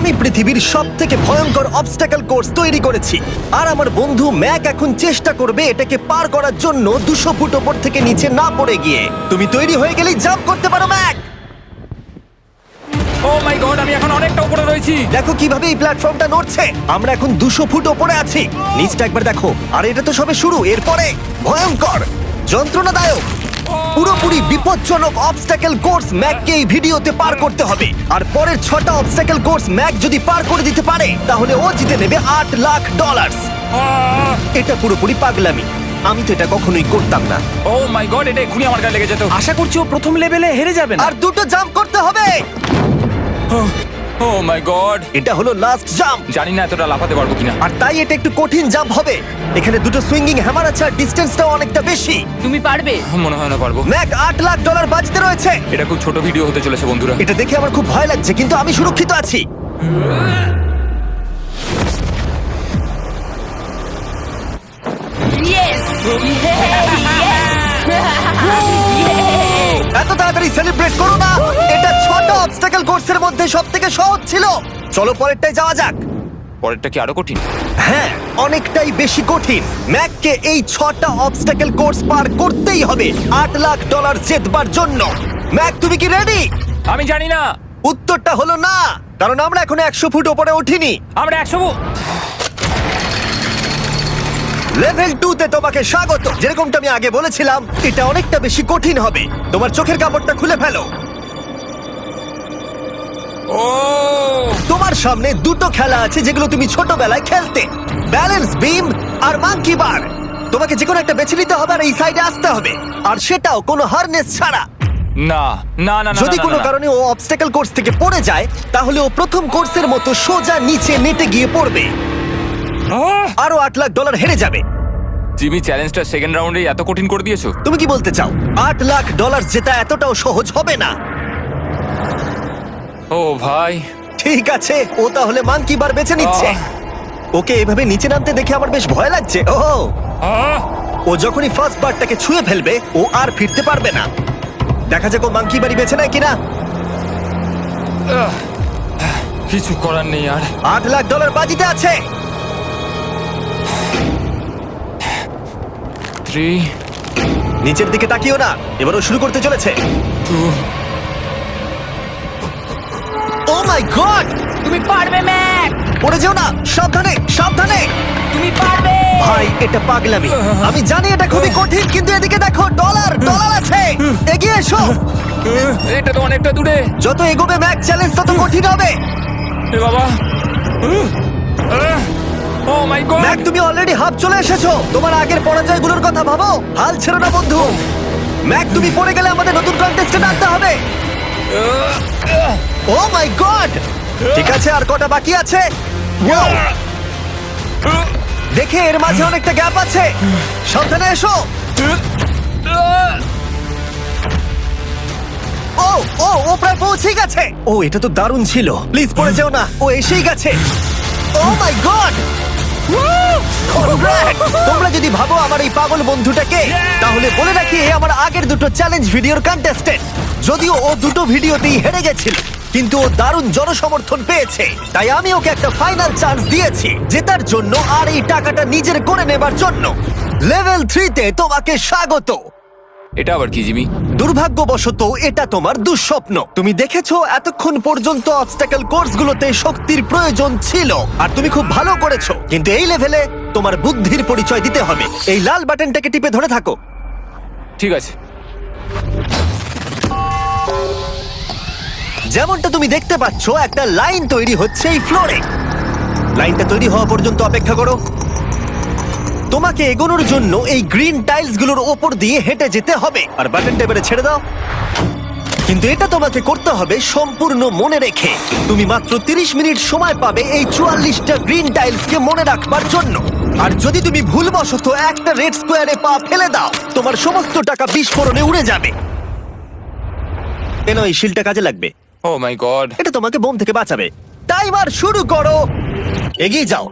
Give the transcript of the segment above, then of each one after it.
আমি পৃথিবীর সবথেকে ভয়ঙ্কর অবস্টাকল কোর্স তৈরি করেছি, আর আমার বন্ধু ম্যাক এখন চেষ্টা করবে এটাকে পার করার জন্য 200 ফুট ওপর থেকে নিচে না পড়ে গিয়ে। তুমি তৈরি হয়ে গেলেই জাম্প করতে পারো ম্যাক। ও মাই গড, আমি এখন অনেকটা উপরে রয়েছি। দেখো কিভাবে এই প্ল্যাটফর্মটা নড়ছে। আমরা এখন 200 ফুট ওপরে আছি। নিচটা একবার দেখো। আর এটা তো সবে শুরু, এরপরে ভয়ঙ্কর, যন্ত্রণাদায়ক, পুরোপুরি বিপজ্জনক অবস্টাকল কোর্স ম্যাককে এই ভিডিওতে পার করতে হবে। আর পরের 6টা অবস্টাকল কোর্স ম্যাক যদি পার করে দিতে পারে তাহলে ও জিতে নেবে $8 লাখ। এটা পুরোপুরি পাগলামি, আমি তো এটা কখনোই করতাম না। ও মাই গড, এটা এক্ষুনি আমার গায়ে লেগে যেত। আশা করছি ও প্রথম লেভেলে হেরে যাবে না। আর 2টো জাম্প করতে হবে। ও মাই গড, এটা হলো লাস্ট জাম্প, জানি না এতটা লাফাতে পারবো কিনা। আর তাই এটা একটু কঠিন জাম্প হবে। এখানে 2টো সুইঙ্গিং হ্যামার আছে আর ডিসটেন্সটাও অনেকটা বেশি। তুমি পারবে। মনে হয় না পারবো। ম্যাক $8 লাখ বাজিতে রয়েছে। এটা খুব ছোট ভিডিও হতে চলেছে বন্ধুরা। এটা দেখে আমার খুব ভয় লাগছে, কিন্তু আমি সুরক্ষিত আছি। ইয়েস এত তাড়াতাড়ি সেলিব্রেট করো না। এটা 6টা অবস্টাকল কোর্সের মধ্যে সবথেকে সহজ ছিল। চলো পরেরটায় যাওয়া যাক। পরেরটা কি আরো কঠিন? হ্যাঁ, অনেকটাই বেশি কঠিন। ম্যাককে এই 6টা অবস্টাকল কোর্স পার করতেই হবে $8 লাখ জেতবার জন্য। ম্যাক, তুমি কি রেডি? আমি জানি না। উত্তরটা হলো না, কারণ আমরা এখনো 100 ফুট উপরে উঠিনি। আমরা 100 লেভেল 2 তে তোমাকে স্বাগত। যেরকমটা আমি আগে বলেছিলাম, এটা অনেকটা বেশি কঠিন হবে। তোমার চোখের কাপড়টা খুলে ফেলো। ও তোমার সামনে 2টো খেলা আছে যেগুলো তুমি ছোটবেলায় খেলতে, ব্যালেন্স বিম আর মাঙ্কি বার। তোমাকে যে কোনো একটা বেছে নিতে হবে আর এই সাইডে আসতে হবে, আর সেটাও কোনো হারনেস ছাড়া। না না না না, যদি না, কোনো না, না। কারণে ও অবস্টাকল কোর্স থেকে পড়ে যায় তাহলে ও প্রথম কোর্সের মতো সোজা নিচে নেটে গিয়ে পড়বে, আরো $8 লাখ হেরে যাবে। জিমি, চ্যালেঞ্জটা সেকেন্ড রাউন্ডেই এত কঠিন করে দিয়েছো। তুমি কি বলতে চাও $8 লাখ জেতা এতটাও সহজ হবে না? ও ভাই, ঠিক আছে, ও তাহলে মাঙ্কি বার বেছে নিচ্ছে। ওকে এভাবে নিচে নামতে দেখে আমার বেশ ভয় লাগছে। ও যখনই ফার্স্ট বারটাকে ছুঁয়ে ফেলবে ও আর ফিরতে পারবে না। দেখা যাক ও মাঙ্কি বাড়ি বেছে নেয় কিনা। কিছু করার নেই আর। $8 লাখ বাজিতে আছে। 3 নিচের দিকে তাকিও না, এবারও শুরু করতে চলেছে। 2 ও মাই গড, তুমি পারবে ম্যাক। পড়ে যেও না, সাবধানে সাবধানে। তুমি পারবে। ভাই, এটা পাগলামি। আমি জানি এটা খুবই কঠিন, কিন্তু এদিকে দেখো, ডলার আছে। এগিয়ে এসো। এটা তো অনেকটা দূরে। যত এগোবে ম্যাক চ্যালেঞ্জ তত কঠিন হবে। এ বাবা, ও মাই গড। ম্যাক, তুমি অলরেডি হাফ চলে এসেছো। তোমার আগের পরাজয়গুলোর কথা ভাবো, হাল ছেড়ো না বন্ধু। ম্যাক, তুমি পড়ে গেলে আমাদের নতুন কন্টেস্টেন্ট আনতে হবে। ও মাই গড, ঠিক আছে, আর কটা বাকি আছে? Wow! দেখে এর মাঝে অনেকটা গ্যাপ আছে। সাবধানে এসো। ও ও ও প্রায় পৌঁছে গেছে। ও, এটা তো দারুণ ছিল। প্লিজ পড়ে যেও না, ও এসেই গেছে। ও মাই গড, তোমরা যদি ভাবো আমার এই পাগল বন্ধুটাকে, তাহলে বলে রাখি এ আমার আগের 2টো চ্যালেঞ্জ ভিডিওর কন্টেস্টেন্ট। যদিও ও 2টো ভিডিওতেই হেরে গেছিল, কিন্তু ও দারুণ জনসমর্থন পেয়েছে, তাই আমি ওকে একটা ফাইনাল চান্স দিয়েছি জেতার জন্য আর এই টাকাটা নিজের করে নেবার জন্য। লেভেল 3 তে তোমাকে স্বাগত। এটা আবার কি জিমি? দুর্ভাগ্যবশত এটা তোমার দুঃস্বপ্ন। তুমি দেখেছো এতক্ষণ পর্যন্ত অবস্টাকল কোর্সগুলোতে শক্তির প্রয়োজন ছিল, আর তুমি খুব ভালো করেছো, কিন্তু এই লেভেলে তোমার বুদ্ধির পরিচয় দিতে হবে। এই লাল বাটনটাকে টিপে ধরে থাকো। ঠিক আছে। যেমনটা তুমি দেখতে পাচ্ছ, একটা লাইন তৈরি হচ্ছে এই ফ্লোরে। লাইনটা তৈরি হওয়া পর্যন্ত অপেক্ষা করো। তোমাকে এগোনোর জন্য এই গ্রিন টাইলস গুলোর ওপর দিয়ে হেঁটে যেতে হবে, আর বাটনটা এবারে ছেড়ে দাও। কিন্তু এটা তোমাকে করতে হবে সম্পূর্ণ মনে রেখে। তুমি মাত্র 30 মিনিট সময় পাবে এই 44টা গ্রিন টাইলসকে মনে রাখবার জন্য। আর যদি তুমি ভুলবশত একটা রেড স্কোয়ারে পা ফেলে দাও, তোমার সমস্ত টাকা বিস্ফোরণে উড়ে যাবে। কেন এই শিলটা কাজে লাগবে। ও মাই গড, এটা তোমাকে বোম থেকে বাঁচাবে। টাইমার শুরু করো, এগিয়ে যাও।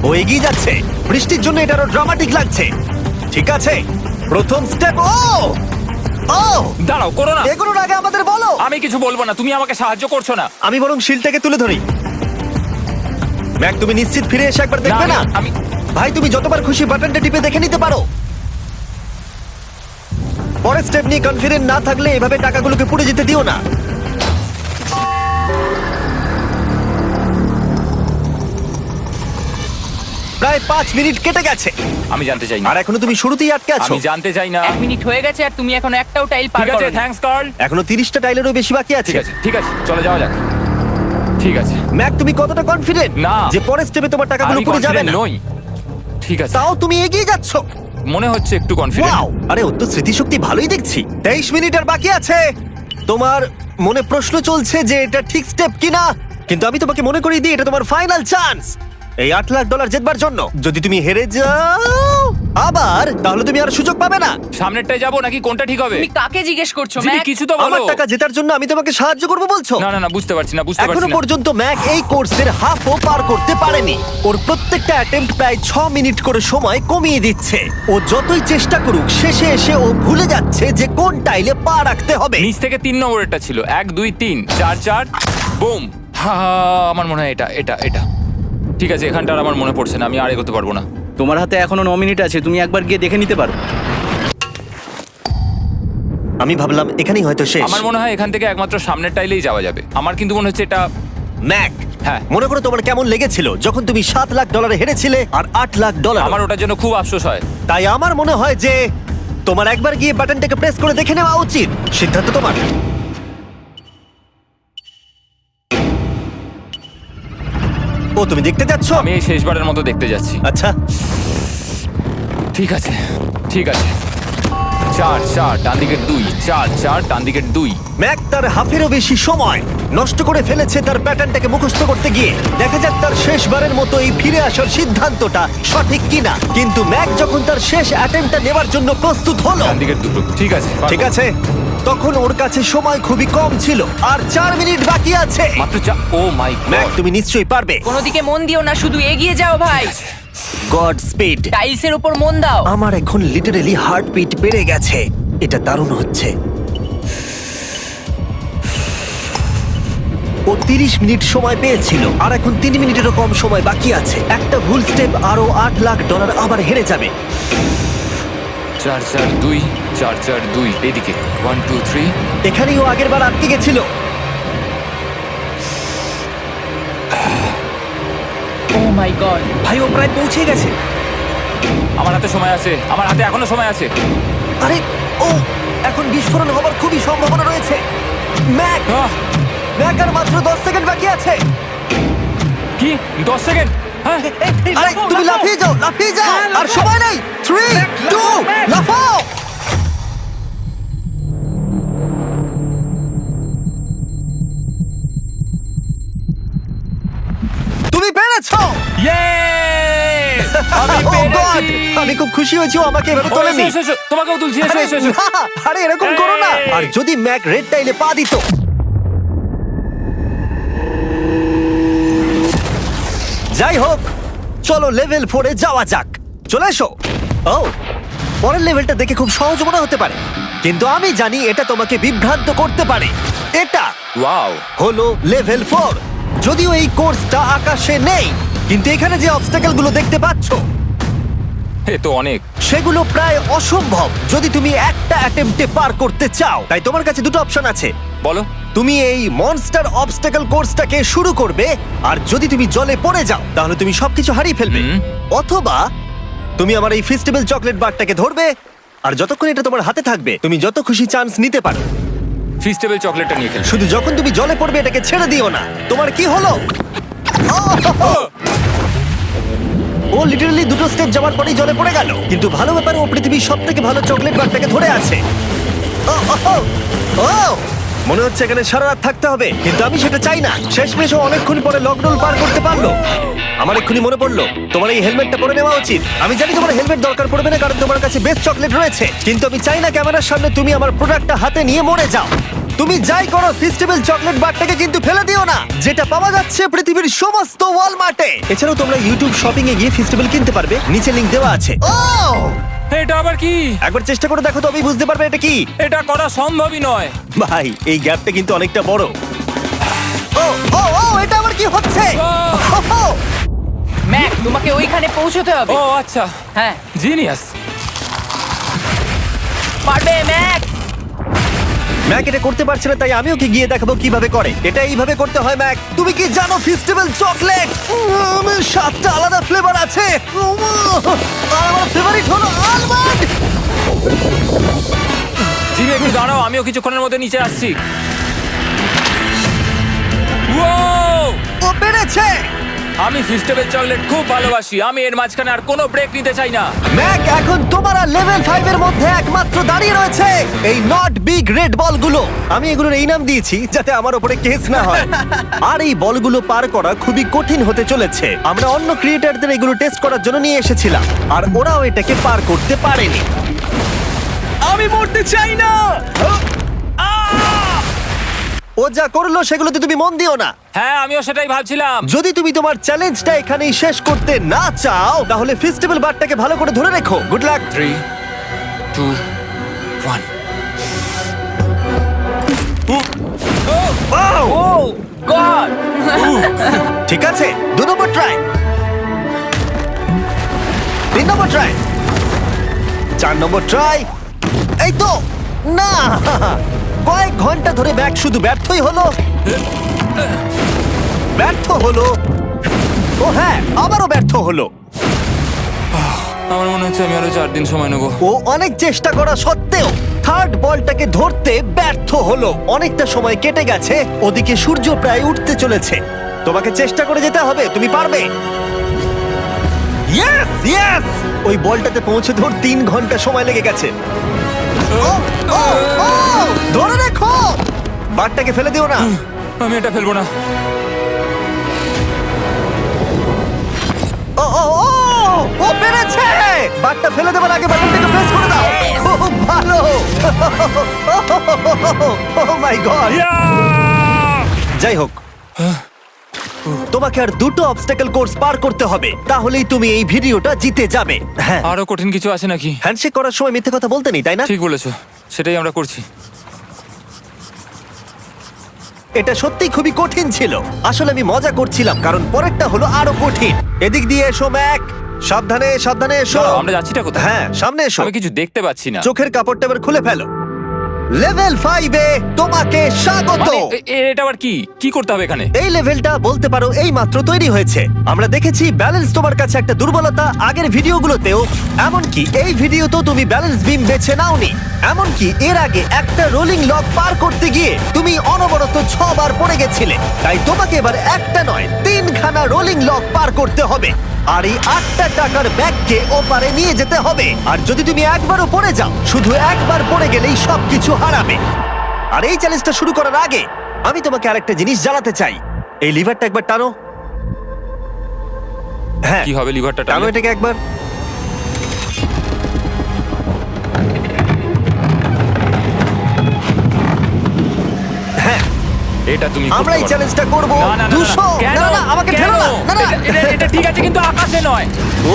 ও এগিয়ে যাচ্ছে। বৃষ্টির জন্য এটা আরো ড্রামাটিক লাগছে। ঠিক আছে, প্রথম স্টেপ। ও ও দাঁড়াও, করো না। এগুলোর আগে আমাদের বলো। আমি কিছু বলবো না, তুমি আমাকে সাহায্য করছো না। আমি বরং শিলটাকে তুলে ধরি। ম্যাক, তুমি নিশ্চিত ফিরে এসে একবার দেখবে না? আমি ভাই, তুমি যতবার খুশি বাটনটা টিপে দেখে নিতে পারো। পরের স্টেপ নিয়ে কনফিডেন্ট না থাকলে এভাবে টাকাগুলোকে পুড়ে যেতে দিও না। প্রায় 5 মিনিট কেটে গেছে আমি জানতে চাই না। আর এখনো তুমি শুরুতেই আটকে আছো। আমি জানতে চাই না। 1 মিনিট হয়ে গেছে আর তুমি এখন একটাও টাইল পার ঠিক আছে, করো। Thanks Carl. এখনো 30টা টাইলেরও বেশি বাকি আছে। ঠিক আছে, ঠিক আছে, চলে যাওয়া যাক। ঠিক আছে। ম্যাক, তুমি কতটা কনফিডেন্ট না। যে পরের স্টেপে তোমার টাকাগুলো আমি পুড়ে যাবে confident না? নই। ঠিক আছে, তাও তুমি এগিয়ে যাচ্ছ। মনে হচ্ছে একটু কনফিডেন্ট। ওয়াও! আরে ওর তো স্মৃতিশক্তি ভালোই দেখছি। 23 মিনিট আর বাকি আছে। তোমার মনে প্রশ্ন চলছে যে এটা ঠিক স্টেপ কিনা, কিন্তু আমি তোমাকে মনে করিয়ে দিই এটা তোমার ফাইনাল চান্স এই $8 লাখ জেতবার জন্য। যদি তুমি হেরে যাও আবার, তাহলে তুমি আর সুযোগ পাবে না। সামনেরটায় যাবো নাকি কোনটা ঠিক হবে? তুমি কাকে জিজ্ঞেস করছো জিমি, ম্যাক? কিছু তো আমার বলো। টাকা জেতার জন্য আমি তোমাকে সাহায্য করব বলছো? না না না, বুঝতে পারছি না, বুঝতে এখনো পারছি না। পর্যন্ত ম্যাক এই কোর্সের হাফও পার করতে পারেনি। ওর প্রত্যেকটা অ্যাটেম্প্ট প্রায় 6 মিনিট করে সময় কমিয়ে দিচ্ছে। ও যতই চেষ্টা করুক, শেষে এসে ও ভুলে যাচ্ছে যে কোন টাইলে পা রাখতে হবে। নিচ থেকে 3 নম্বরেরটা ছিল 1 2 3 4 4 বুম। আমার মনে হয় এটা এটা এটা ঠিক আছে। এখানটা আর আমার মনে পড়ছে না, আমি আর এগোতে পারবো না। তোমার হাতে এখনো 9 মিনিট আছে, তুমি একবার গিয়ে দেখে নিতে পারো। আমি ভাবলাম এখানেই হয়তো শেষ। আমার মনে হয় এখান থেকে একমাত্র সামনের টাইলেই যাওয়া যাবে। আমার কিন্তু মনে হচ্ছে এটা। ম্যাক, হ্যাঁ। মনে করো তোমার কেমন লেগেছিল যখন তুমি $7 লাখ হেরেছিলে আর $8 লাখ। আমার ওটার জন্য খুব আফসোস হয়। তাই আমার মনে হয় যে তোমার একবার গিয়ে বাটনটাকে প্রেস করে দেখে নেওয়া উচিত। সিদ্ধান্ত তোমার। ও, তুমি দেখতে যাচ্ছ? আমি এই শেষবারের মতো দেখতে যাচ্ছি। আচ্ছা, ঠিক আছে, ঠিক আছে। 4 4 ডান দিকের 2, 4 4 ডান দিকের 2। ম্যাক তার হাফেরও বেশি সময় নষ্ট করে ফেলেছে তার প্যাটার্নটাকে মুখস্থ করতে গিয়ে। দেখা যাক তার শেষবারের মতো এই ফিরে আসার সিদ্ধান্তটা সঠিক কিনা। কিন্তু ম্যাক যখন তার শেষ অ্যাটেম্পটা নেবার জন্য প্রস্তুত হলো, ডান দিকের 2। ঠিক আছে, ঠিক আছে, তখন ওর কাছে সময় খুবই কম ছিল আর 4 মিনিট বাকি আছে। মাত্র 4। ও মাই ম্যাক, গড। তুমি নিশ্চয়ই পারবে। কোনো দিকে মন দিও না, শুধু এগিয়ে যাও ভাই। God speed. টাইলসের উপর মন দাও। আমার এখন লিটারালি হার্টবিট বেড়ে গেছে। এটা দারুণ হচ্ছে। ও 30 মিনিট সময় পেয়েছিল আর এখন 3 মিনিটেরও কম সময় বাকি আছে। একটা ভুল স্টেপ আরো $8 লাখ আবার হেরে যাবে। 4 4 2 4 4 2 এদিকে 1 2 3। এখানেই ও আগের বার আটকে গেছিল। ও মাই গড। ভাই, ও প্রায় পৌঁছে গেছে। আমার হাতে সময় আছে, আমার হাতে এখনো সময় আছে। আরে, ও এখন বিস্ফোরণ হবার খুবই সম্ভাবনা রয়েছে। ম্যাক, আহ, ম্যাক আর মাত্র 10 সেকেন্ড বাকি আছে। কি 10 সেকেন্ড? হ্যাঁ, আরে তুমি লাফিয়ে যাও, লাফিয়ে যাও। আর সময় নেই। 3 2 লাফাও। তুমি পেরেছো। Yay! আমি Oh God! পেরেছি। আমি খুব খুশি হয়েছি ও আমাকে এভাবে ও, তোলেনি। এসো, এসো, এসো। তোমাকেও তুলছি, এসো আরে এসো এসো। না, আরে এরকম করো না। এই। আর যদি ম্যাক রেড টাইলে পা দিত। যাই হোক, চলো লেভেল 4 এ যাওয়া যাক। চলে এসো। ও, পরের লেভেলটা দেখে খুব সহজ মনে হতে পারে, কিন্তু আমি জানি এটা তোমাকে বিভ্রান্ত করতে পারে। এটা ওয়াও। হলো লেভেল 4। যদিও এই কোর্সটা আকাশে নেই, কিন্তু এখানে যে অবস্টাকেল গুলো দেখতে পাচ্ছ এ তো অনেক। সেগুলো প্রায় অসম্ভব যদি তুমি একটা অ্যাটেম্পটে পার করতে চাও। তাই তোমার কাছে দুটো অপশন আছে। বলো। তুমি এই মনস্টার অবস্টাকেল কোর্সটাকে শুরু করবে, আর যদি তুমি জলে পড়ে যাও তাহলে তুমি সবকিছু হারিয়ে ফেলবে। হুম। অথবা তুমি আমার এই ফেস্টিভ্যাল চকলেট বারটাকে ধরবে, আর যতক্ষণ এটা তোমার হাতে থাকবে তুমি যত খুশি চান্স নিতে পারো। ফিস্টেবল চকলেটটা নিয়ে খেলছো। শুধু যখন তুমি জলে পড়বে এটাকে ছেড়ে দিও না। তোমার কি হলো? ও লিটারালি দুটো স্টেপ যাওয়ার পরেই জলে পড়ে গেল। কিন্তু ভালো ব্যাপার, ও পৃথিবীর সবথেকে ভালো চকলেট বারটাকে ধরে আছে। ও, মনে হচ্ছে এখানে সারা রাত থাকতে হবে, কিন্তু আমি সেটা চাই না। শেষমেশ ও অনেকক্ষণ পরে লকডাউন পার করতে পারলো। আমার এক্ষুনি মনে পড়লো তোমার এই হেলমেটটা পরে নেওয়া উচিত। আমি জানি তোমার হেলমেট দরকার পড়বে না, কারণ তোমার কাছে বেস্ট চকলেট রয়েছে, কিন্তু আমি চাই না ক্যামেরার সামনে তুমি আমার প্রোডাক্টটা হাতে নিয়ে মরে যাও। তুমি যাই করো ফেস্টিভ্যাল চকলেট বারটাকে কিন্তু ফেলে দিও না, যেটা পাওয়া যাচ্ছে পৃথিবীর সমস্ত ওয়ালমার্টে। এছাড়াও তোমরা ইউটিউব শপিং এ গিয়ে ফেস্টিভ্যাল কিনতে পারবে, নিচে লিংক দেওয়া আছে। ও এটা আবার কি? একবার চেষ্টা করে দেখো, তবেই বুঝতে পারবে এটা কি। এটা করা সম্ভবই নয়। ভাই এই গ্যাপটা কিন্তু অনেকটা বড়। ও ও ও এটা আবার কি হচ্ছে? ও, ম্যাক, তোমাকে ওইখানে পৌঁছতে হবে। ও আচ্ছা, হ্যাঁ, জিনিয়াস। পারবে ম্যাক। ম্যাক এটা করতে পারছে না, তাই আমি ওকে গিয়ে দেখাবো কিভাবে করে। এটা এইভাবে করতে হয় ম্যাক। তুমি কি জানো ফেস্টিভ্যাল চকলেট 7টা আলাদা ফ্লেভার আছে। আর আমার ফেভারিট হলো আলমন্ড। জিমি একটু দাঁড়াও, আমিও কিছুক্ষণের মধ্যে নিচে আসছি। Wow! ও পেরেছে। আমি ফেস্টিভ্যাল চকলেট খুব ভালোবাসি। আমি এর মাঝখানে আর কোনো ব্রেক নিতে চাই না। ম্যাক এখন তোমার আর লেভেল 5 এর মধ্যে একমাত্র দাঁড়িয়ে রয়েছে এই নট বিগ রেড বলগুলো। আমি এগুলোর এই নাম দিয়েছি যাতে আমার উপরে কেস না হয়। আর এই বলগুলো পার করা খুবই কঠিন হতে চলেছে। আমরা অন্য ক্রিয়েটরদের এগুলো টেস্ট করার জন্য নিয়ে এসেছিলাম, আর ওরাও এটাকে পার করতে পারেনি। আমি মরতে চাই না। ও যা করলো সেগুলোতে তুমি মন দিও না। হ্যাঁ, আমিও সেটাই ভাবছিলাম। যদি তুমি তোমার চ্যালেঞ্জটা এখানেই শেষ করতে না চাও, তাহলে ফেস্টিভ্যাল বারটাকে ভালো করে ধরে রেখো। Good luck. 3, 2, 1। ও গড! ঠিক আছে, 2 নম্বর ট্রাই, 3 নম্বর ট্রাই, 4 নম্বর ট্রাই। এই তো না, কয়েক ঘন্টা ধরে ব্যাগ শুধু ব্যর্থই হলো, ব্যর্থ হলো। ও হ্যাঁ, আবারও ব্যর্থ হলো। আমার মনে হচ্ছে আমি আরো 4 দিন সময় নেবো। ও অনেক চেষ্টা করা সত্ত্বেও থার্ড বলটাকে ধরতে ব্যর্থ হলো। অনেকটা সময় কেটে গেছে, ওদিকে সূর্য প্রায় উঠতে চলেছে। তোমাকে চেষ্টা করে যেতে হবে, তুমি পারবে। ইয়েস ইয়েস, ওই বলটাতে পৌঁছতে ওর 3 ঘন্টা সময় লেগে গেছে। ও, ও, ও, ধরে রেখো, বারটাকে ফেলে দিও না। আমি এটা ফেলবো না। ও ও ও, ও পেরেছে। বারটা ফেলে দেবার আগে বাটনটাকে প্রেস করে দাও। ও ভালো। ও মাই গড। যাই হোক, তোমাকে আর 2টো অবস্টাকেল কোর্স পার করতে হবে, তাহলেই তুমি এই ভিডিওটা জিতে যাবে। হ্যাঁ, আরো কঠিন কিছু আছে নাকি? হ্যান্ডশেক করার সময় মিথ্যে কথা বলতে নেই, তাই না? ঠিক বলেছো, সেটাই আমরা করছি। এটা সত্যিই খুবই কঠিন ছিল। আসলে আমি মজা করছিলাম, কারণ পরেরটা হলো আরো কঠিন। এদিক দিয়ে এসো ম্যাক, সাবধানে সাবধানে এসো। দাঁড়াও, আমরা যাচ্ছিটা কোথায়? হ্যাঁ, সামনে এসো। আমি কিছু দেখতে পাচ্ছি না। চোখের কাপড়টা এবার খুলে ফেলো। লেভেল 5 এ তোমাকে স্বাগত। মানে, এটা আবার কি কি করতে হবে এখানে? এই লেভেলটা বলতে পারো এই মাত্র তৈরি হয়েছে। আমরা দেখেছি ব্যালেন্স তোমার কাছে একটা দুর্বলতা আগের ভিডিওগুলোতেও, এমনকি এই ভিডিওতেও তুমি ব্যালেন্স বিম বেছে নাওনি। এমনকি এর আগে একটা রোলিং লক পার করতে গিয়ে তুমি অনবরত 6 বার পড়ে গেছিলে। তাই তোমাকে এবার একটা নয় 3খানা রোলিং লক পার করতে হবে, আর এই 8টা টাকার ব্যাগকে ওপারে নিয়ে যেতে হবে। আর যদি তুমি একবারও পড়ে যাও, শুধু একবার পড়ে গেলেই সবকিছু হারাবে। আর এই চ্যালেঞ্জটা শুরু করার আগে আমি তোমাকে আরেকটা জিনিস জানাতে চাই। এই লিভারটা একবার টানো। হ্যাঁ, কি হবে লিভারটা টানো টানলে? এটাকে একবার। হ্যাঁ, এটা তুমি আমরা এই করতে পারো। চ্যালেঞ্জটা করব। না, না, না, না, 200 কেন? না না আমাকে কেন? ঠেলো না। না না এটা ঠিক আছে, কিন্তু আকাশে নয়। ও,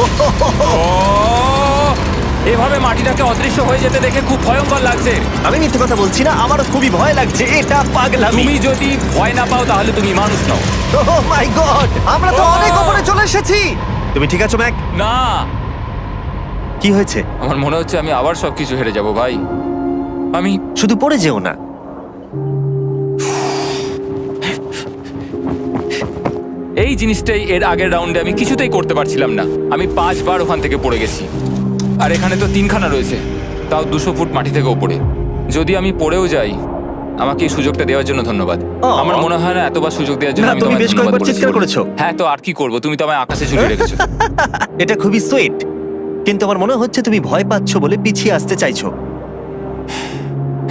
এভাবে মাটিটাকে অদৃশ্য হয়ে যেতে দেখে খুব ভয়ঙ্কর লাগছে। আমি মিথ্যে কথা বলছি না, আমারও খুবই ভয় লাগছে। এটা পাগলামি। তুমি যদি ভয় না পাও তাহলে তুমি মানুষ নও। ওহ মাই গড, আমরা তো অনেক উপরে চলে এসেছি। তুমি ঠিক আছো ম্যাক? না, কি হয়েছে? আমার মনে হচ্ছে আমি আবার সবকিছু হেরে যাব ভাই। আমি শুধু পড়ে যেও না। এই জিনিসটাই এর আগের রাউন্ডে আমি কিছুতেই করতে পারছিলাম না। আমি 5 বার ওখান থেকে পড়ে গেছি, আর এখানে তো 3খানা রয়েছে, তাও 200 ফুট মাটি থেকে ওপরে। যদি আমি পড়েও যাই, আমাকে এই সুযোগটা দেওয়ার জন্য ধন্যবাদ। আমার মনে হয় না এতবার সুযোগ দেওয়ার জন্য না, আমি তুমি তোমায় বেশ ধন্যবাদ কয়েকবার চিৎকার বলেছি। করেছো। হ্যাঁ, তো আর কি করব, তুমি তো আমায় আকাশে ঝুলিয়ে রেখেছো। এটা খুবই সুইট, কিন্তু আমার মনে হচ্ছে তুমি ভয় পাচ্ছ বলে পিছিয়ে আসতে চাইছো।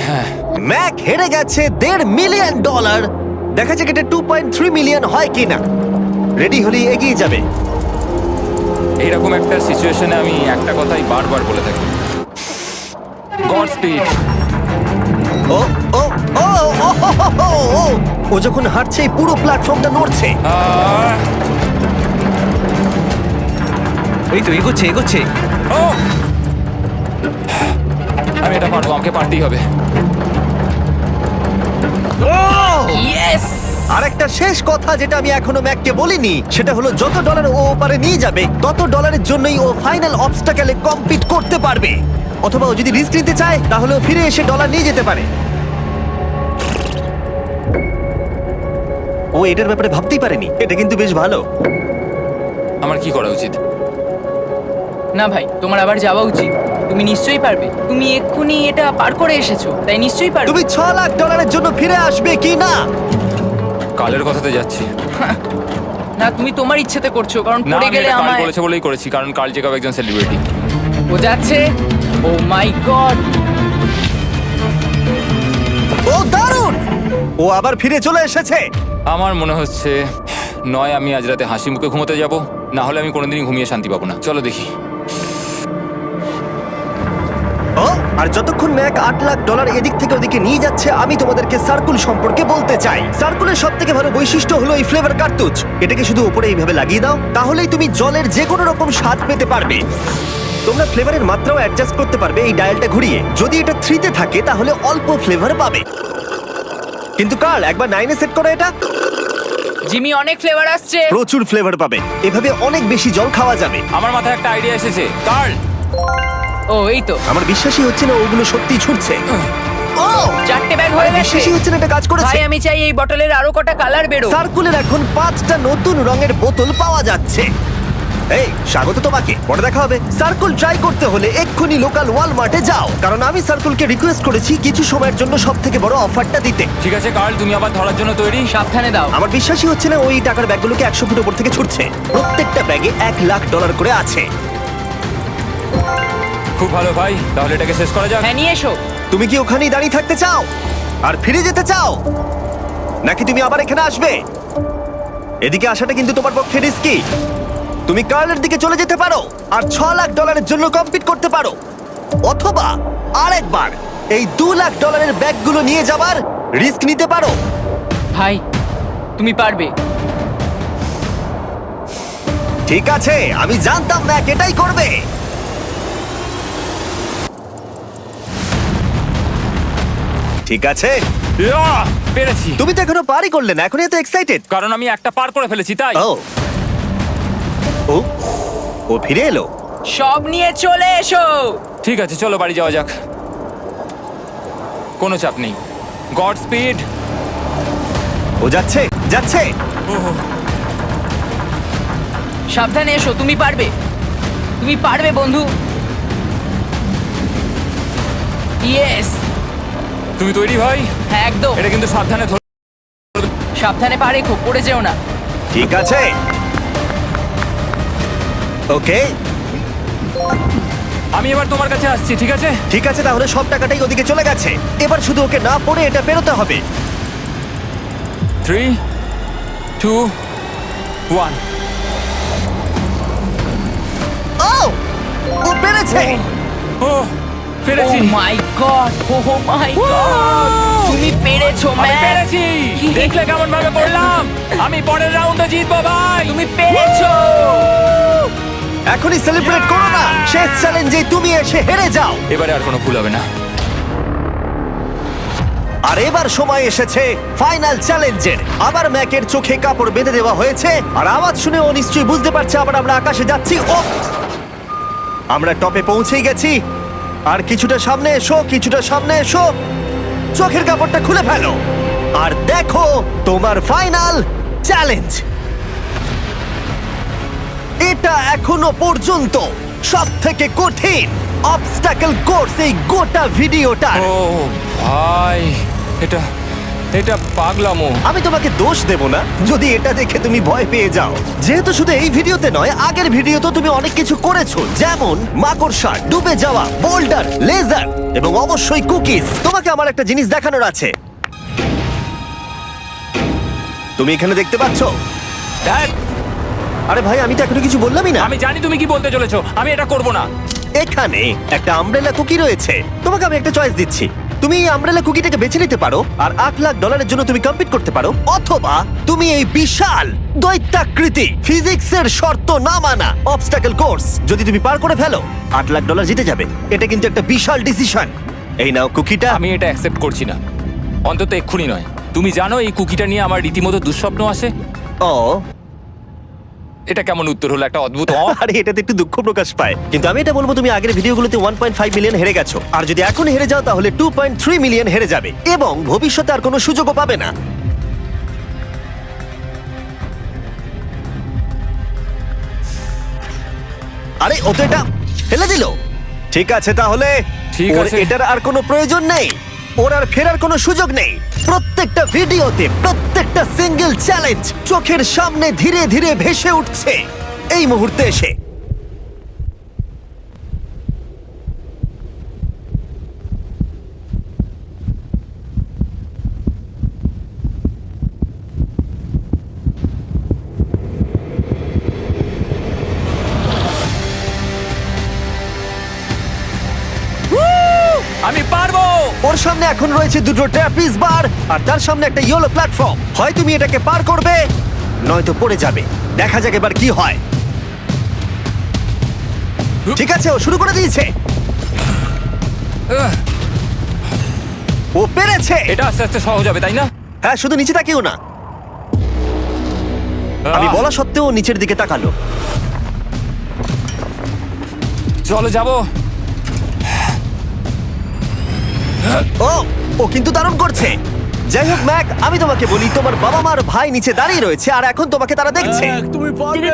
হ্যাঁ, ম্যাক হেরে গেছে $1.5 মিলিয়ন। দেখা যাক এটা 2.3 মিলিয়ন হয় কিনা। রেডি হলেই এগিয়ে যাবে। এইরকম একটা সিচুয়েশনে আমি একটা কথাই বারবার বলে থাকি, গড স্পিড। ও ও ও ও, হো, হো, হো, ও। ও যখন হাঁটছে এই পুরো প্ল্যাটফর্মটা নড়ছে। আহ, এই তো এগোচ্ছে এগোচ্ছে। ও! আমি এটা পারবো, আমাকে পারতেই হবে। ইয়েস! আর একটা শেষ কথা যেটা আমি এখনো ম্যাককে বলিনি সেটা হলো যত ডলার ও ওপারে নিয়ে যাবে তত ডলারের জন্যই ও ফাইনাল অবস্টাকেলে কমপ্লিট করতে পারবে। অথবা ও যদি রিস্ক নিতে চায় তাহলে ও ফিরে এসে ডলার নিয়ে যেতে পারে। ও এটার ব্যাপারে ভাবতেই পারেনি। এটা কিন্তু বেশ ভালো। আমার কি করা উচিত? না ভাই, তোমার আবার যাওয়া উচিত। তুমি নিশ্চয়ই পারবে। তুমি এক্ষুনি এটা পার করে এসেছো, তাই নিশ্চয়ই পারবে। তুমি $6 লাখ জন্য ফিরে আসবে কি না? কালের কথাতে যাচ্ছি। না, তুমি তোমার ইচ্ছেতে করছো, কারণ না, পড়ে আমি গেলে এটা কাল আমায়। বলেছে বলেই করেছি, কারণ কাল জেকাব একজন সেলিব্রিটি। ও যাচ্ছে। ও মাই গড! ও দারুণ! ও আবার ফিরে চলে এসেছে। আমার মনে হচ্ছে নয় আমি আজ রাতে হাসি মুখে ঘুমোতে যাব, না হলে আমি কোনোদিনই ঘুমিয়ে শান্তি পাবো না। চলো দেখি। ও আর যতক্ষণ ম্যাক $8 লাখ এদিক থেকে ওদিকে নিয়ে যাচ্ছে আমি তোমাদেরকে সার্কুল সম্পর্কে বলতে চাই। সার্কুলের সব থেকে ভালো বৈশিষ্ট্য হলো এই ফ্লেভার কার্তুজ। এটাকে শুধু উপরে এইভাবে লাগিয়ে দাও, তাহলেই তুমি জলের যে কোনো রকম স্বাদ পেতে পারবে। তোমরা ফ্লেভারের মাত্রাও অ্যাডজাস্ট করতে পারবে এই ডায়ালটা ঘুরিয়ে। যদি এটা 3-তে থাকে তাহলে অল্প ফ্লেভার পাবে, কিন্তু কাল একবার 9-এ সেট করো এটা, জিমি, অনেক ফ্লেভার আসছে। প্রচুর ফ্লেভার পাবে। এভাবে অনেক বেশি জল খাওয়া যাবে। আমার মাথায় একটা আইডিয়া এসেছে। কার্ল, ও এই তো, আমার বিশ্বাসই হচ্ছে না ওগুলো সত্যি ছুটছে। ও 4টে ব্যাগ হয়ে গেছে। বিশ্বাসই হচ্ছে না এটা কাজ করেছে। ভাই, আমি চাই এই বটলের আরো কটা কালার বেরো। সার্কুলের এখন 5টা নতুন রঙের বোতল পাওয়া যাচ্ছে। এই স্বাগত তোমাকে, পরে দেখা হবে। সার্কুল ট্রাই করতে হলে এক্ষুনি লোকাল ওয়ালমার্টে যাও, কারণ আমি সার্কুলকে রিকোয়েস্ট করেছি কিছু সময়ের জন্য সবথেকে বড় অফারটা দিতে। ঠিক আছে কার্ল, তুমি আবার ধরার জন্য তৈরি? সাবধানে দাও। আমার বিশ্বাসই হচ্ছে না ওই টাকার ব্যাগগুলোকে 100 ফুট উপর থেকে ছুটছে। প্রত্যেকটা ব্যাগে $1 লাখ করে আছে। খুব ভালো ভাই, তাহলে এটাকে শেষ করা যাক। হ্যাঁ, নিয়ে এসো। তুমি কি ওখানেই দাঁড়িয়ে থাকতে চাও আর ফিরে যেতে চাও, নাকি তুমি আবার এখানে আসবে? এদিকে আসাটা কিন্তু তোমার পক্ষে রিস্কি। তুমি কার্লের দিকে চলে যেতে পারো আর $6 লাখ জন্য কম্পিট করতে পারো, অথবা আরেকবার এই $2 লাখ ব্যাগগুলো নিয়ে যাবার রিস্ক নিতে পারো। ভাই, তুমি পারবে। ঠিক আছে, আমি জানতাম ম্যাক এটাই করবে। ঠিক আছে, ইয়াহ! পেরেছি। তুমি তো এখনো পারই করলে না, এখনই এত এক্সাইটেড। কারণ আমি একটা পার করে ফেলেছি তাই। ও ও ও ফিরে এলো। সব নিয়ে চলে এসো। ঠিক আছে, চলো বাড়ি যাওয়া যাক। কোনো চাপ নেই। God speed. ও যাচ্ছে যাচ্ছে। সাবধানে এসো, তুমি পারবে। তুমি পারবে বন্ধু। ইয়েস! তুমি তৈরি ভাই? হ্যাঁ, একদম। এটা কিন্তু সাবধানে ধর। সাবধানে পা রেখো, পড়ে যেও না। ঠিক আছে, ওকে আমি এবার তোমার কাছে আসছি, ঠিক আছে? ঠিক আছে, তাহলে সব টাকাটাই ওদিকে চলে গেছে। এবার শুধু ওকে না পড়ে এটা পেরোতে হবে। 3, 2, 1। ও ও পেরেছে। ও পেরেছি। ও মাই গড! ও মাই গড! তুমি পেরেছো, আমি ম্যান! পেরেছি। দেখলে কেমন ভাবে পড়লাম? আমি পরের রাউন্ডে জিতবো ভাই। তুমি পেরেছো! এখনই সেলিব্রেট করো না, শেষ চ্যালেঞ্জে তুমি এসে হেরে যাও। এবারে আর কোনো ভুল হবে না। আর এবার সময় এসেছে ফাইনাল চ্যালেঞ্জের। আবার ম্যাকের চোখে কাপড় বেঁধে দেওয়া হয়েছে, আর আওয়াজ শুনে ও নিশ্চয়ই বুঝতে পারছে আবার আমরা আকাশে যাচ্ছি। ও আমরা টপে পৌঁছেই গেছি। আর কিছুটা সামনে এসো, কিছুটা সামনে এসো। চোখের কাপড়টা খুলে ফেলো আর দেখো তোমার ফাইনাল চ্যালেঞ্জ। এটা এখনো পর্যন্ত সবথেকে কঠিন অবস্টাকেল কোর্স এই গোটা ভিডিওটা। ও ভাই, এটা এটা পাগলামো। আমি তোমাকে দোষ দেব না যদি এটা দেখে তুমি ভয় পেয়ে যাও, যেহেতু শুধু এই ভিডিওতে নয় আগের ভিডিওতে তুমি অনেক কিছু করেছো, যেমন মাকড়সা, ডুবে যাওয়া, বোল্ডার, লেজার এবং অবশ্যই কুকিজ। তোমাকে আমার একটা জিনিস দেখানোর আছে। তুমি এখানে দেখতে পাচ্ছো? ধ্যাৎ, আরে ভাই, আমি তো এখনো কিছু বললামই না। আমি জানি তুমি কি বলতে চলেছো, আমি এটা করব না। এখানে একটা আমব্রেলা কুকি রয়েছে। তোমাকে আমি একটা চয়েস দিচ্ছি, তুমি এই আমব্রেলা কুকিটাকে বেছে নিতে পারো আর $8 লাখ জন্য তুমি কম্পিট করতে পারো, অথবা তুমি এই বিশাল দৈত্যাকৃতি ফিজিক্সের শর্ত না মানা অবস্টাকল কোর্স যদি তুমি পার করে ফেলো, $8 লাখ জিতে যাবে। এটা কিন্তু একটা বিশাল ডিসিশন। এই নাও কুকিটা। আমি এটা অ্যাকসেপ্ট করছি না, অন্তত এক্ষুনি নয়। তুমি জানো এই কুকিটা নিয়ে আমার রীতিমতো দুঃস্বপ্ন আসে। ও, এটা কেমন উত্তর হলো, একটা অদ্ভুত আরে এটাতে একটু দুঃখ প্রকাশ পায়, কিন্তু আমি এটা বলবো তুমি আগের ভিডিওগুলোতে 1.5 মিলিয়ন হেরে গেছো, আর যদি এখন হেরে যাও তাহলে 2.3 মিলিয়ন হেরে যাবে এবং ভবিষ্যতে আর কোনো সুযোগও পাবে না। আরে ও তো এটা ফেলে দিল। ঠিক আছে তাহলে, ঠিক ওর আছে। এটার আর কোনো প্রয়োজন নেই, ওর আর ফেরার কোনো সুযোগ নেই। প্রত্যেকটা ভিডিওতে প্রত্যেকটা সিঙ্গেল চ্যালেঞ্জ চোখের সামনে ধীরে ধীরে ভেসে উঠছে এই মুহূর্তে এসে। আমি পারবো। ওর সামনে এখন রয়েছে দুটো ট্র্যাপিজ বার আর তার সামনে একটা ইয়েলো প্ল্যাটফর্ম। হয় তুমি এটাকে পার করবে, নয়তো পড়ে যাবে। দেখা যাক এবার কি হয়। ঠিক আছে, ও শুরু করে দিয়েছে। আহ, ও পেরেছে। এটা আস্তে আস্তে সহজ হবে, তাই না? হ্যাঁ, শুধু নিচে তাকিও না। আমি আহ, বলা সত্ত্বেও ও নিচের দিকে তাকালো। চলো যাবো। ও ও কিন্তু দারুণ করছে। যাই হোক ম্যাক, আমি তোমাকে বলি তোমার বাবা মার ভাই নিচে দাঁড়িয়ে রয়েছে আর এখন তোমাকে তারা দেখছে। তুমি পারবে।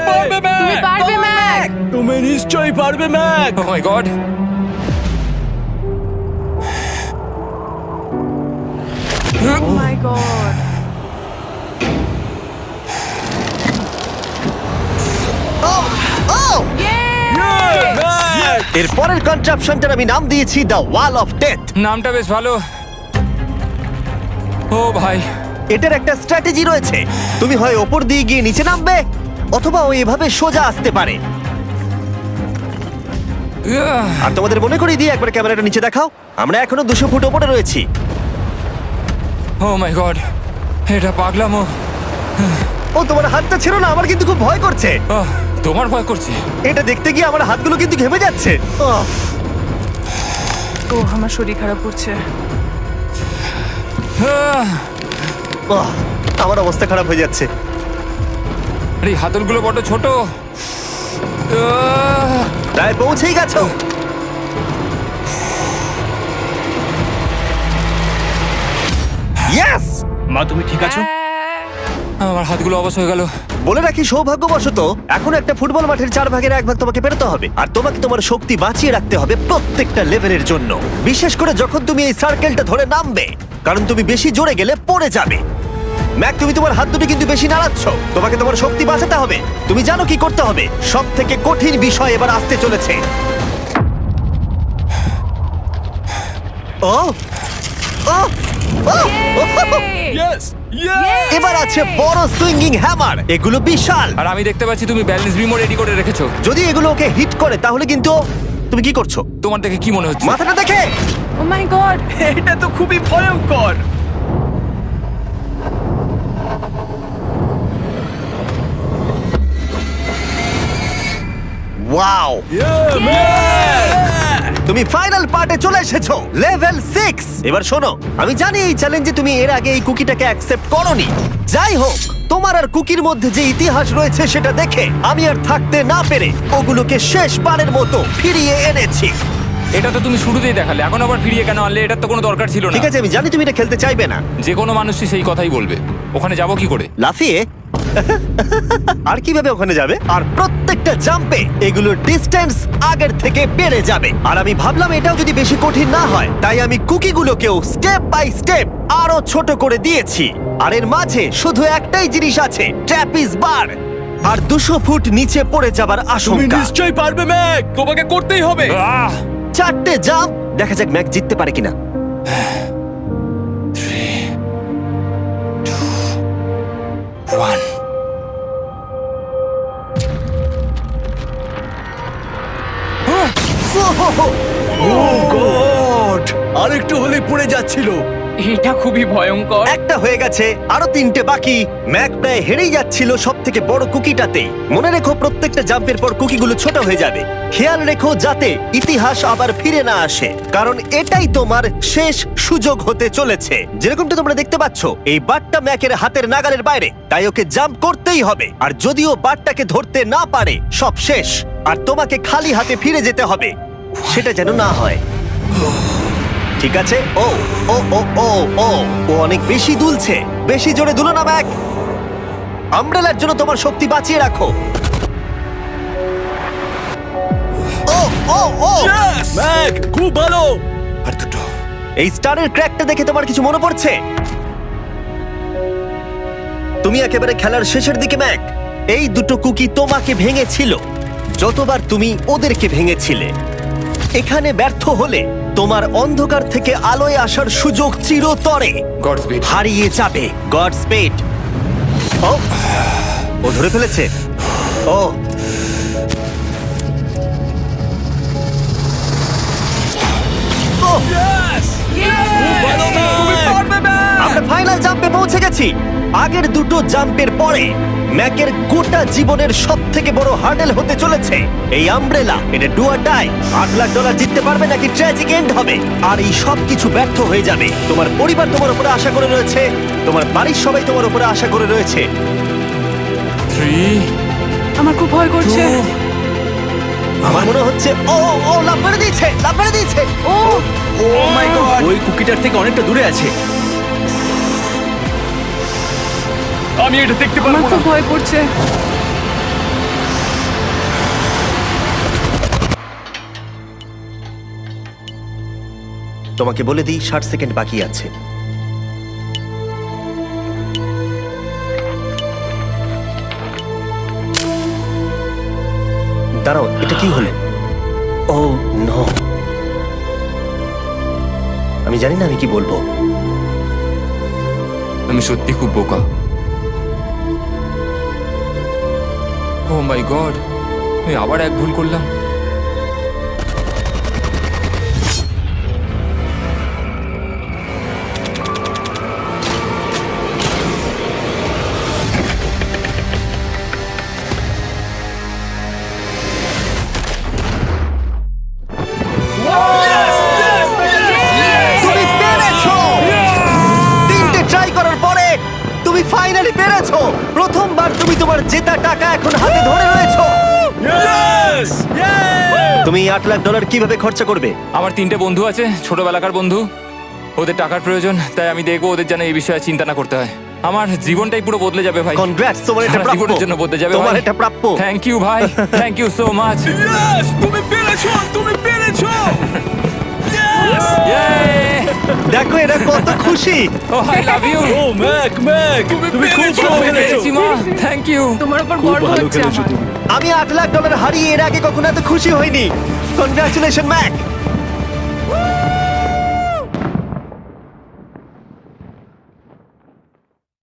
তুমি পারবে ম্যাক। তুমি নিশ্চয়ই পারবে ম্যাক। ও মাই গড। ও মাই গড। ও ও এর পরের কনট্রাপশনটার আমি নাম দিয়েছি দ্য ওয়াল অফ ডেথ। নামটা বেশ ভালো। ও ভাই, এটার একটা স্ট্র্যাটেজি রয়েছে। তুমি হয় ওপর দিয়ে গিয়ে নিচে নামবে, অথবা ও এভাবে সোজা আসতে পারে। আর তোমাদের মনে করিয়ে দিয়ে একবার ক্যামেরাটা নিচে দেখাও। আমরা এখনো 200 ফুট ওপরে রয়েছি। ও মাই গড, এটা পাগলামো। ও তোমার হাতটা ছিল না, আমার কিন্তু খুব ভয় করছে। আহ, তোমার ভয় করছে? এটা দেখতে গিয়ে আমার হাতগুলো কিন্তু ঘেমে যাচ্ছে। ও আমার শরীর খারাপ করছে। আহ, আমার অবস্থা খারাপ হয়ে যাচ্ছে। আরে এই হাতলগুলো বড় ছোট। প্রায় পৌঁছেই গেছো। ইয়েস! মা তুমি ঠিক আছো? আমার হাতগুলো অবশ হয়ে গেল। বলে রাখি, সৌভাগ্যবশত এখন একটা ফুটবল মাঠের 4 ভাগের 1 ভাগ তোমাকে পেরোতে হবে, আর তোমাকে তোমার শক্তি বাঁচিয়ে রাখতে হবে প্রত্যেকটা লেভেলের জন্য, বিশেষ করে যখন তুমি এই সার্কেলটা ধরে নামবে, কারণ তুমি বেশি জোরে গেলে পড়ে যাবে। ম্যাক, তুমি তোমার হাত দুটো কিন্তু বেশি নাড়াচ্ছ। তোমাকে তোমার শক্তি বাঁচাতে হবে। তুমি জানো কি করতে হবে। সব থেকে কঠিন বিষয় এবার আসতে চলেছে। ও ও ও! Yes yes. এবার আছে বড় সুইঙ্গিং হ্যামার। এগুলো বিশাল। আর আমি দেখতে পাচ্ছি তুমি ব্যালেন্স বিমও রেডি করে রেখেছো। যদি এগুলো ওকে হিট করে তাহলে কিন্তু তুমি কি করছো? তোমার দেখে কি মনে হচ্ছে? মাথাটা দেখে। ও মাই গড। এটা তো খুবই ভয়ঙ্কর। ওয়াও! তুমি ফাইনাল পার্টে চলে এসেছো, লেভেল 6। এবার শোনো, আমি জানি এই চ্যালেঞ্জে তুমি এর আগে এই কুকিটাকে অ্যাকসেপ্ট করোনি। যাই হোক, তোমার আর কুকির মধ্যে যে ইতিহাস রয়েছে সেটা দেখে আমি আর থাকতে না পেরে ওগুলোকে শেষবারের মতো ফিরিয়ে এনেছি। এটা তো তুমি শুরুতেই দেখালে, এখন আবার ফিরিয়ে কেন আনলে? এটার তো কোনো দরকার ছিল না। ঠিক আছে, আমি জানি তুমি এটা খেলতে চাইবে না। যে কোনো মানুষই সেই কথাই বলবে। ওখানে যাবো কি করে? লাফিয়ে? আর কিভাবে ওখানে যাবে? আর প্রত্যেকটা জাম্পে এগুলোর ডিস্টেন্স আগের থেকে বেড়ে যাবে। আর আমি ভাবলাম এটাও যদি বেশি কঠিন না হয়, তাই আমি কুকিগুলোকেও স্টেপ বাই স্টেপ আরো ছোট করে দিয়েছি। আর এর মাঝে শুধু একটাই জিনিস আছে, ট্র্যাপিজ বার। আর 200 ফুট নিচে পড়ে যাবার তুমি আশঙ্কা। নিশ্চয়ই পারবে ম্যাক, তোমাকে করতেই হবে। আহ! 4টে জাম্প। দেখা যাক ম্যাক জিততে পারে কিনা। 3, 2, 1 ও গড আরেকটু হলে পড়ে যাচ্ছিল। এটা খুবই ভয়ঙ্কর। একটা হয়ে গেছে, আরো তিনটে বাকি। ম্যাক প্রায় হেরেই যাচ্ছিল সব থেকে বড় কুকিটাতে। মনে রেখো প্রত্যেকটা জাম্পের পর কুকিগুলো ছোট হয়ে যাবে। খেয়াল রেখো যাতে ইতিহাস আবার ফিরে না আসে, কারণ এটাই তোমার শেষ সুযোগ হতে চলেছে। যেরকমটা তোমরা দেখতে পাচ্ছ, এই বারটা ম্যাকের হাতের নাগালের বাইরে, তাই ওকে জাম্প করতেই হবে। আর যদিও বারটাকে ধরতে না পারে, সব শেষ। আর তোমাকে খালি হাতে ফিরে যেতে হবে, সেটা যেন না হয়। ঠিক আছে, ও ও ও ও ও ও অনেক বেশি দুলছে। বেশি জোরে দুলো না ম্যাক। আমব্রেলার জন্য তোমার শক্তি বাঁচিয়ে রাখো। ও ও ও ম্যাক খুব ভালো। আর দুটো। এই স্টারের ক্র্যাকটা দেখে তোমার কিছু মনে পড়ছে? তুমি একেবারে খেলার শেষের দিকে ম্যাক। এই দুটো কুকি তোমাকে ভেঙেছিল যতবার তুমি ওদেরকে ভেঙেছিলে। এখানে ব্যর্থ হলে তোমার অন্ধকার থেকে আলোয় আসার সুযোগ চিরতরে গডস্পিড। হারিয়ে যাবে। God speed. ও ও ধরে ফেলেছে। ও ও, আমরা ফাইনাল জাম্পে পৌঁছে গেছি। আগের দুটো জাম্পের পরে ম্যাকের গোটা জীবনের সব থেকে বড় হার্ডেল হতে চলেছে এই আমব্রেলা। এটা ডু অর ডাই। $8 লাখ জিততে পারবে নাকি ট্র্যাজিক এন্ড হবে। আর এই সব কিছু ব্যর্থ হয়ে যাবে। তোমার পরিবার তোমার উপরে আশা করে রয়েছে, তোমার বাড়ির সবাই তোমার উপরে আশা করে রয়েছে। 3 আমার খুব ভয় করছে। আমার মনে হচ্ছে ও ও লাভ মেরে দিয়েছে, লাভ মেরে দিয়েছে। ও ও মাই গড, ওই কুকিটার থেকে অনেকটা দূরে আছে। আমি এটা দেখতে আমার পারবো খুব না। ভয় করছে। তোমাকে বলে দিই 60 সেকেন্ড বাকি আছে। দাঁড়াও, এটা কি হলো? ও নো, আমি জানি না আমি কি বলবো। আমি সত্যি খুব বোকা। ও মাই গড, আমি আবার এক ভুল করলাম। তুমি পেরেছো! তিনটে ট্রাই করার পরে তুমি ফাইনালি পেরেছো। প্রথমবার তুমি তোমার জেতা টাকা এখন হাতে ধরে রয়েছো। ইয়েস! তুমি $8 লাখ কিভাবে খরচা করবে? আমার 3টে বন্ধু আছে, ছোটবেলাকার বন্ধু। ওদের টাকার প্রয়োজন, তাই আমি দেখবো ওদের যেন এই বিষয়ে চিন্তা না করতে হয়। আমার জীবনটাই পুরো বদলে যাবে ভাই। কনগ্রাটস, তোমার এটা সারা প্রাপ্য। জীবনের জন্য বদলে যাবে তোমার ভাই। এটা প্রাপ্য। থ্যাংক ইউ ভাই, thank you so much. Yes! তুমি পেরেছো! তুমি পেরেছো! দেখো এরা কত খুশি। Oh I love you. Oh Mac, Mac তুমি খুব ভালো খেলেছো। মা, থ্যাংক ইউ। তোমার উপর খুব গর্ব ভালো হচ্ছে খেলেছো আমার। তুমি। আমি $8 লাখ হারিয়ে এর আগে কখনো এত খুশি হইনি। Congratulation Mac.